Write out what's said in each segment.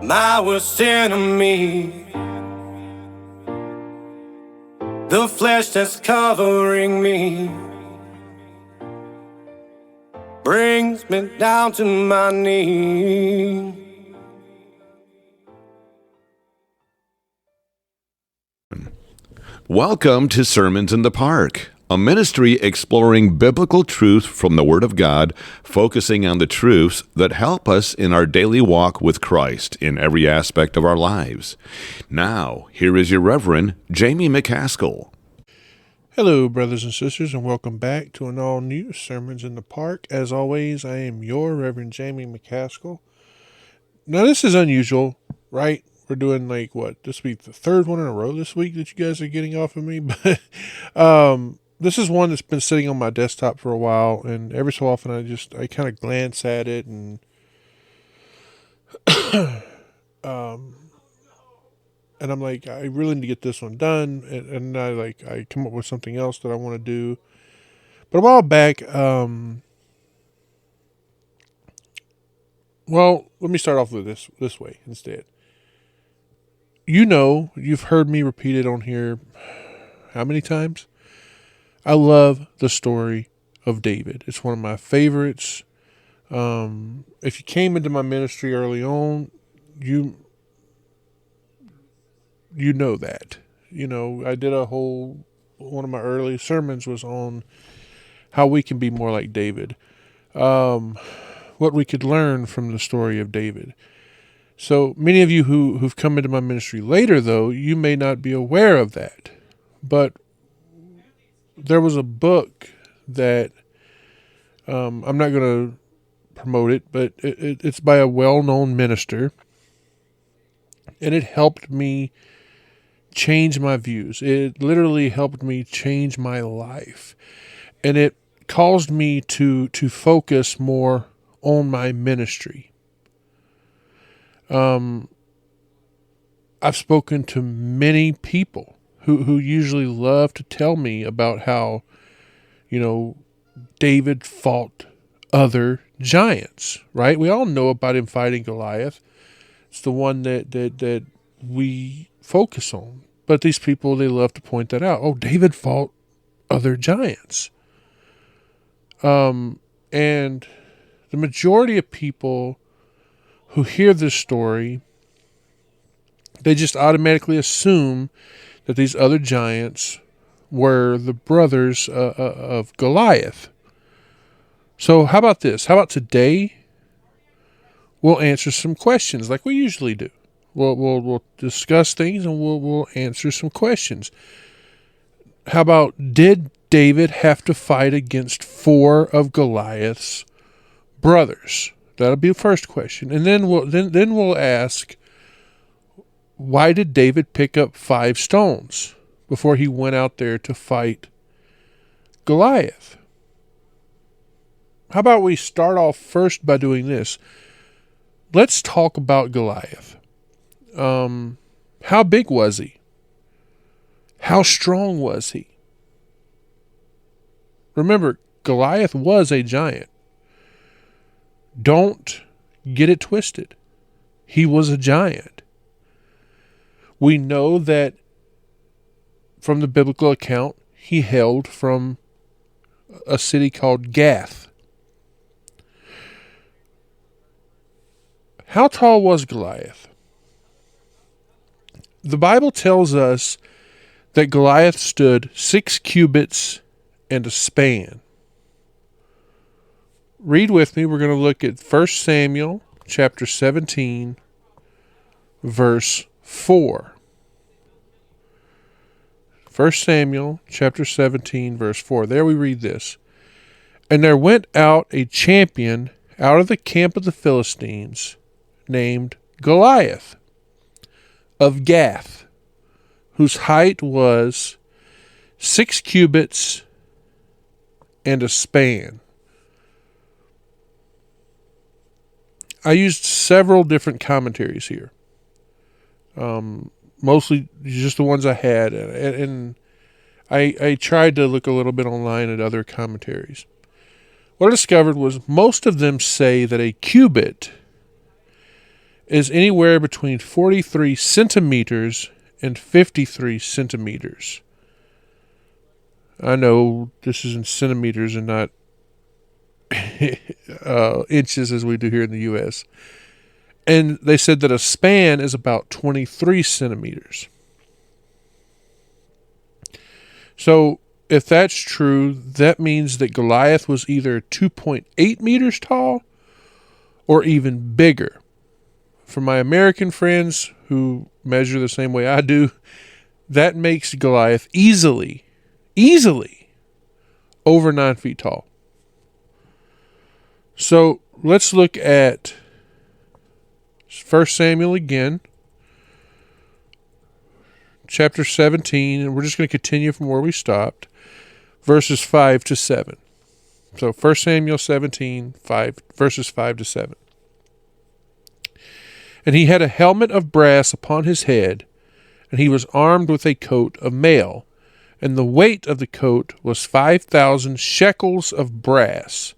my worst enemy, the flesh that's covering me, brings me down to my knees. Welcome to Sermons in the Park, a ministry exploring biblical truth from the Word of God, focusing on the truths that help us in our daily walk with Christ in every aspect of our lives. Now, here is your Reverend, Jamie McCaskill. Hello, brothers and sisters, and welcome back to an all-new Sermons in the Park. As always, I am your Reverend Jamie McCaskill. Now, this is unusual, right? We're doing this week, the third one in a row this week that you guys are getting off of me. But this is one that's been sitting on my desktop for a while, and every so often I kind of glance at it and and I'm like, I really need to get this one done, and I come up with something else that I want to do. But a while back, well, let me start off with this way instead. You know, you've heard me repeat it on here how many times? I love the story of David. It's one of my favorites. If you came into my ministry early on, you know that. You know, I did one of my early sermons was on how we can be more like David. What we could learn from the story of David. So many of you who've come into my ministry later, though, you may not be aware of that. But there was a book that I'm not going to promote it, but it's by a well-known minister, and it helped me change my views. It literally helped me change my life, and it caused me to focus more on my ministry. I've spoken to many people who usually love to tell me about how, David fought other giants, right? We all know about him fighting Goliath. It's the one that we focus on. But these people, they love to point that out. Oh, David fought other giants. And the majority of people who hear this story, they just automatically assume that these other giants were the brothers of Goliath. So how about this? How about today we'll answer some questions like we usually do. We'll discuss things and we'll answer some questions. How about, did David have to fight against 4 of Goliath's brothers? That'll be the first question. And then we'll ask, why did David pick up 5 stones before he went out there to fight Goliath? How about we start off first by doing this? Let's talk about Goliath. How big was he? How strong was he? Remember, Goliath was a giant. Don't get it twisted. He was a giant. We know that from the biblical account, he hailed from a city called Gath. How tall was Goliath? The Bible tells us that Goliath stood 6 cubits and a span. Read with me. We're going to look at 1 Samuel chapter 17, verse 4. 1 Samuel chapter 17, verse 4. There we read this. And there went out a champion out of the camp of the Philistines, named Goliath of Gath, whose height was 6 cubits and a span. I used several different commentaries here. Mostly just the ones I had, and I tried to look a little bit online at other commentaries. What I discovered was most of them say that a cubit is anywhere between 43 centimeters and 53 centimeters. I know this is in centimeters and not inches as we do here in the U.S. And they said that a span is about 23 centimeters. So if that's true, that means that Goliath was either 2.8 meters tall or even bigger. For my American friends who measure the same way I do, that makes Goliath easily over 9 feet tall. So let's look at 1 Samuel again, chapter 17, and we're just going to continue from where we stopped, verses 5 to 7. So 1 Samuel 17, verses 5 to 7. And he had a helmet of brass upon his head, and he was armed with a coat of mail, and the weight of the coat was 5,000 shekels of brass.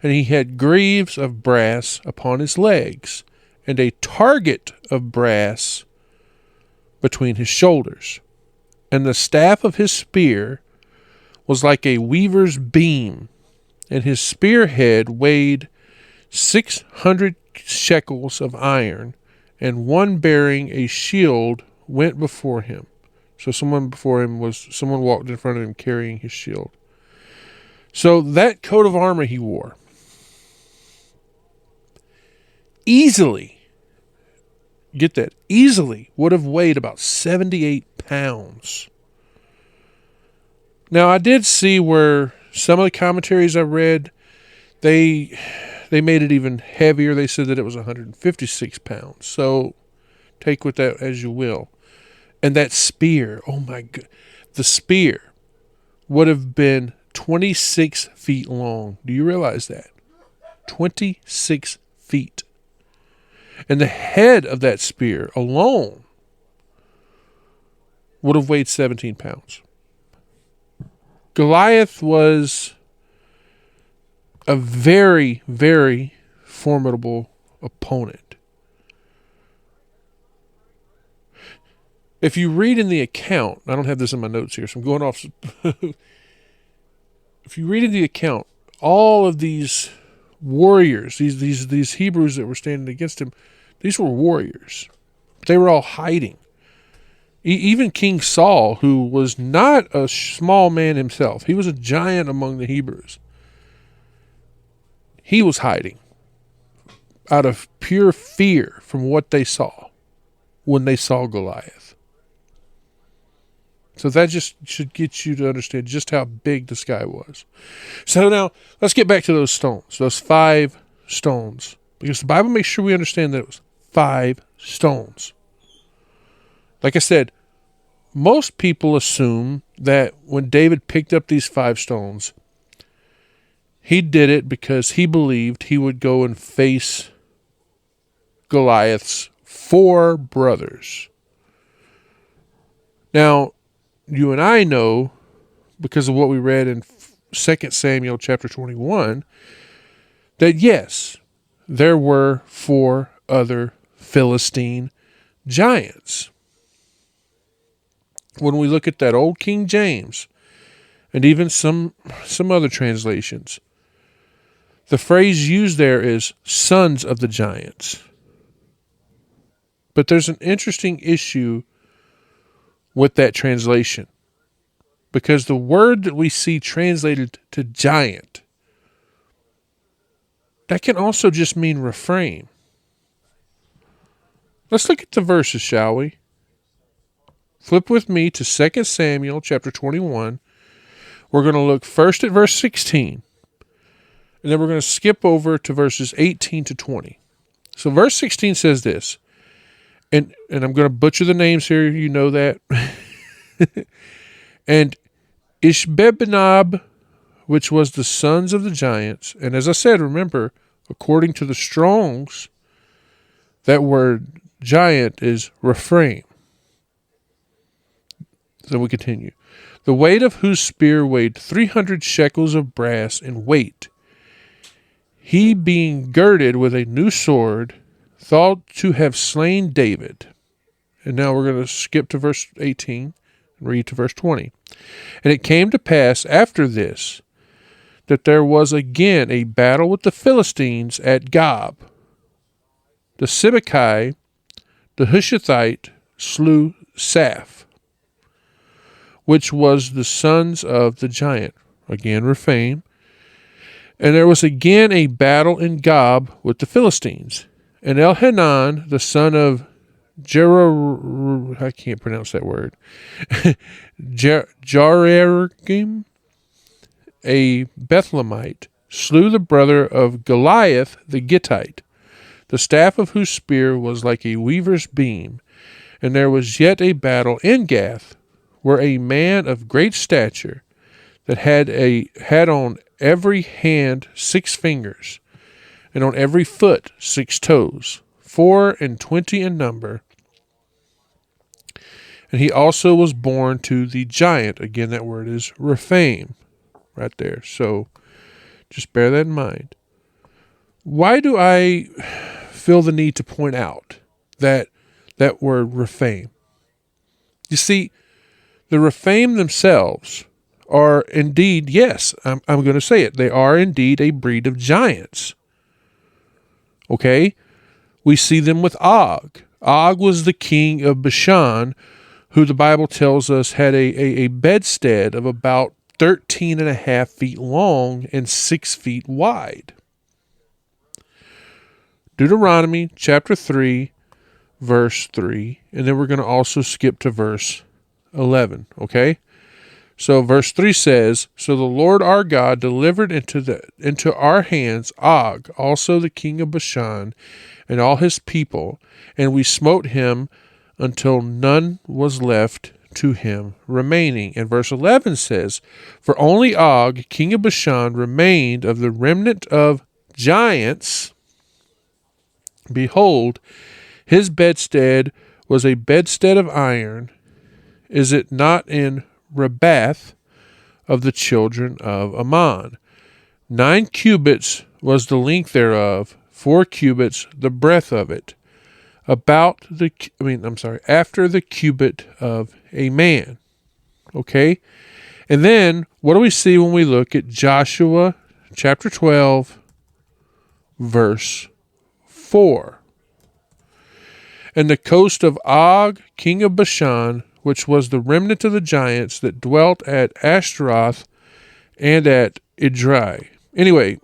And he had greaves of brass upon his legs, and a target of brass between his shoulders. And the staff of his spear was like a weaver's beam, and his spearhead weighed 600 shekels of iron, and one bearing a shield went before him. So someone walked in front of him carrying his shield. So that coat of armor he wore easily would have weighed about 78 pounds. Now, I did see where some of the commentaries I read, they made it even heavier. They said that it was 156 pounds. So take with that as you will. And that spear, oh my God, the spear would have been 26 feet long. Do you realize that? 26 feet. And the head of that spear alone would have weighed 17 pounds. Goliath was a very, very formidable opponent. If you read in the account, I don't have this in my notes here, so I'm going off. If you read in the account, all of these warriors, these Hebrews that were standing against him, these were warriors. They were all hiding. Even King Saul, who was not a small man himself, he was a giant among the Hebrews. He was hiding out of pure fear from what they saw when they saw Goliath. So that just should get you to understand just how big this guy was. So now, let's get back to those stones, those 5 stones. Because the Bible makes sure we understand that it was 5 stones. Like I said, most people assume that when David picked up these 5 stones, he did it because he believed he would go and face Goliath's 4 brothers. Now, you and I know, because of what we read in 2 Samuel chapter 21, that yes, there were 4 other Philistine giants. When we look at that old King James, and even some other translations, the phrase used there is sons of the giants. But there's an interesting issue with that translation, because the word that we see translated to giant, that can also just mean refrain. Let's look at the verses, shall we? Flip with me to 2 Samuel chapter 21. We're going to look first at verse 16, and then we're going to skip over to verses 18 to 20. So verse 16 says this, and I'm going to butcher the names here, you know that. And Ishbebenob, which was the sons of the giants, and as I said, remember, according to the Strongs, that word giant is refrain. So we continue. The weight of whose spear weighed 300 shekels of brass in weight, he being girded with a new sword, thought to have slain David. And now we're going to skip to verse 18 and read to verse 20. And it came to pass after this that there was again a battle with the Philistines at Gob. The Sibbecai, the Hushathite, slew Saph, which was the sons of the giant, again Rephaim. And there was again a battle in Gob with the Philistines. And Elhanan, the son of I can't pronounce that word, Jarargim, a Bethlehemite, slew the brother of Goliath the Gittite, the staff of whose spear was like a weaver's beam. And there was yet a battle in Gath, where a man of great stature, that had on every hand 6 fingers, and on every foot 6 toes, 24 in number. And he also was born to the giant. Again, that word is Rephaim, right there. So just bear that in mind. Why do I feel the need to point out that word Rephaim? You see, the Rephaim themselves are indeed, yes, I'm going to say it, they are indeed a breed of giants. Okay? We see them with Og. Og was the king of Bashan, who the Bible tells us had a bedstead of about 13 and a half feet long and 6 feet wide. Deuteronomy chapter 3, verse 3, and then we're going to also skip to verse 11, okay? So verse 3 says, So the Lord our God delivered into our hands Og, also the king of Bashan, and all his people, and we smote him until none was left to him remaining. And verse 11 says, For only Og, king of Bashan, remained of the remnant of giants. Behold, his bedstead was a bedstead of iron. Is it not in Rabbath of the children of Ammon? 9 cubits was the length thereof, 4 cubits the breadth of it, after the cubit of a man. Okay? And then, what do we see when we look at Joshua chapter 12, verse 4? And the coast of Og, king of Bashan, which was the remnant of the giants that dwelt at Ashtaroth and at Edrei. Anyway,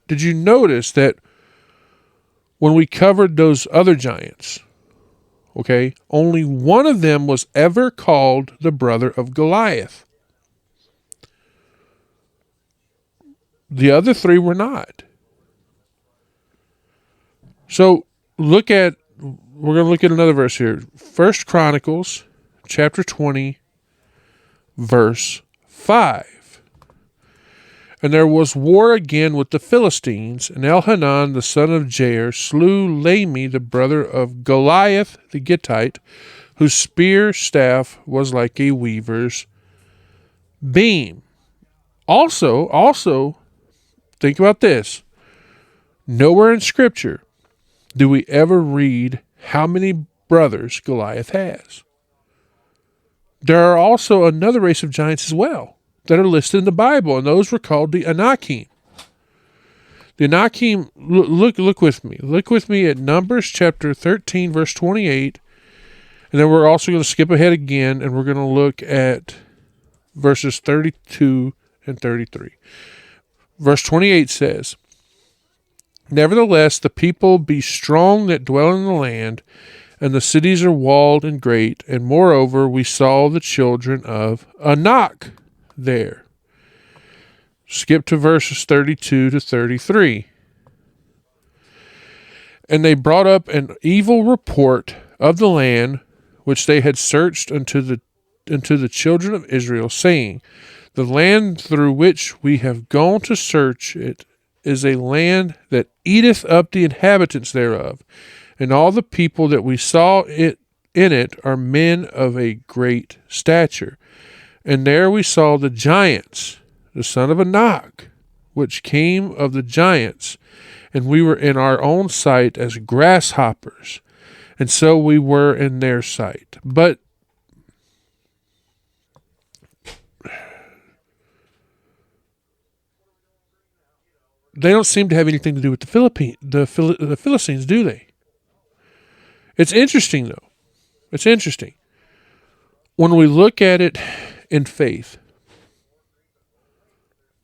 did you notice that when we covered those other giants, okay, only one of them was ever called the brother of Goliath? The other 3 were not. So we're going to look at another verse here. 1 Chronicles chapter 20, verse 5. And there was war again with the Philistines, and Elhanan the son of Jair slew Lahmi the brother of Goliath the Gittite, whose spear staff was like a weaver's beam. Also, think about this. Nowhere in Scripture do we ever read how many brothers Goliath has. There are also another race of giants as well that are listed in the Bible, and those were called the Anakim. The Anakim, look with me. Look with me at Numbers chapter 13, verse 28, and then we're also going to skip ahead again, and we're going to look at verses 32 and 33. Verse 28 says, Nevertheless, the people be strong that dwell in the land, and the cities are walled and great, and moreover we saw the children of Anak there. Skip to verses 32 to 33. And they brought up an evil report of the land which they had searched unto the children of Israel, saying, The land through which we have gone to search it is a land that eateth up the inhabitants thereof, and all the people that we saw in it are men of a great stature. And there we saw the giants, the son of Anak, which came of the giants, and we were in our own sight as grasshoppers, and so we were in their sight. But they don't seem to have anything to do with the Philistines, do they? It's interesting, though. It's interesting. When we look at it in faith,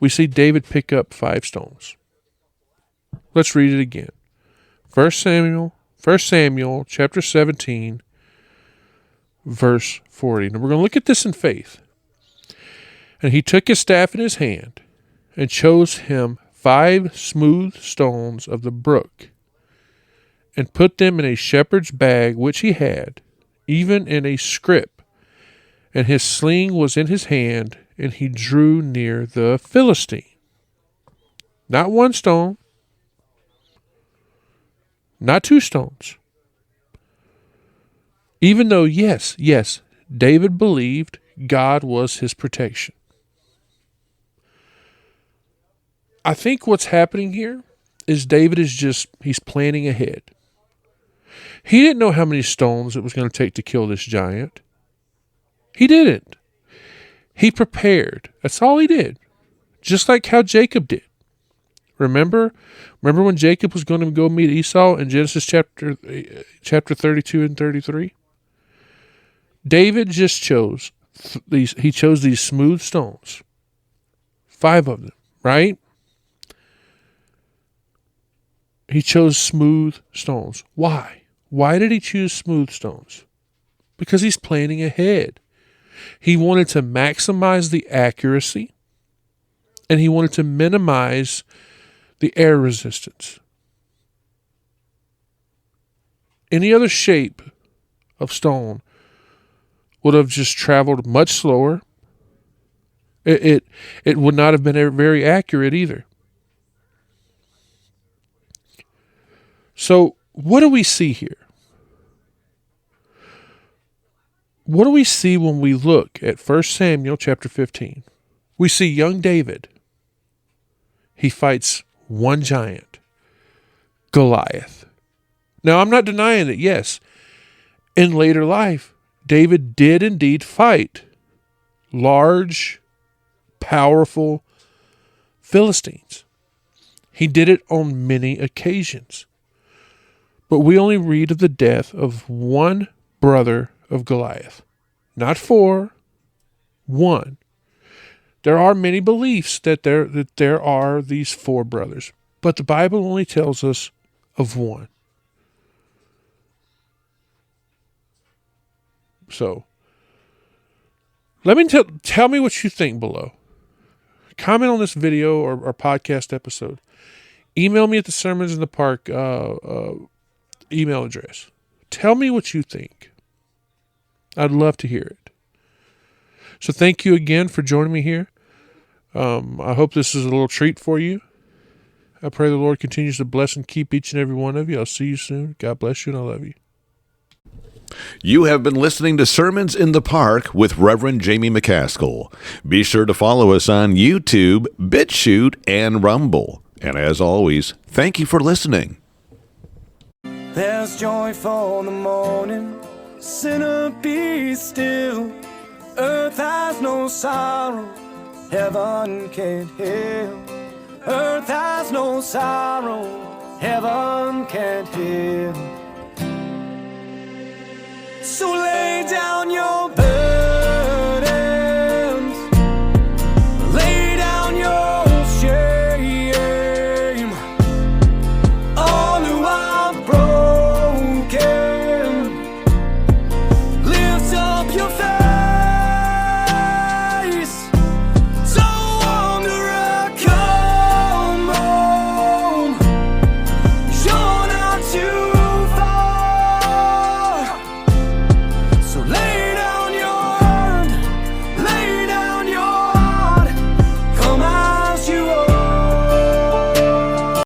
we see David pick up 5 stones. Let's read it again. 1 Samuel chapter 17, verse 40. Now we're going to look at this in faith. And he took his staff in his hand and chose him 5 smooth stones of the brook, and put them in a shepherd's bag which he had, even in a scrip. And his sling was in his hand, and he drew near the Philistine. Not 1 stone, not 2 stones. Even though, yes, David believed God was his protection. I think what's happening here is David he's planning ahead. He didn't know how many stones it was going to take to kill this giant. He didn't. He prepared. That's all he did. Just like how Jacob did. Remember when Jacob was going to go meet Esau in Genesis chapter 32 and 33? David just chose these smooth stones. 5 of them, right? He chose smooth stones. Why? Why did he choose smooth stones? Because he's planning ahead. He wanted to maximize the accuracy, and he wanted to minimize the air resistance. Any other shape of stone would have just traveled much slower. It would not have been very accurate either. So, what do we see here? What do we see when we look at 1 Samuel chapter 15? We see young David. He fights one giant, Goliath. Now, I'm not denying that, yes, in later life, David did indeed fight large, powerful Philistines. He did it on many occasions. But we only read of the death of one brother of Goliath. Not 4, 1. There are many beliefs that there are these 4 brothers, but the Bible only tells us of 1. So, tell me what you think below. Comment on this video or podcast episode. Email me at the Sermons in the Park email address. Tell me what you think. I'd love to hear it. So thank you again for joining me here. I hope this is a little treat for you. I pray the Lord continues to bless and keep each and every one of you. I'll see you soon. God bless you, and I love you. You have been listening to Sermons in the Park with Reverend Jamie McCaskill. Be sure to follow us on YouTube, BitChute, and Rumble. And as always, thank you for listening. There's joy for the morning, sinner be still. Earth has no sorrow, heaven can't heal. Earth has no sorrow, heaven can't heal.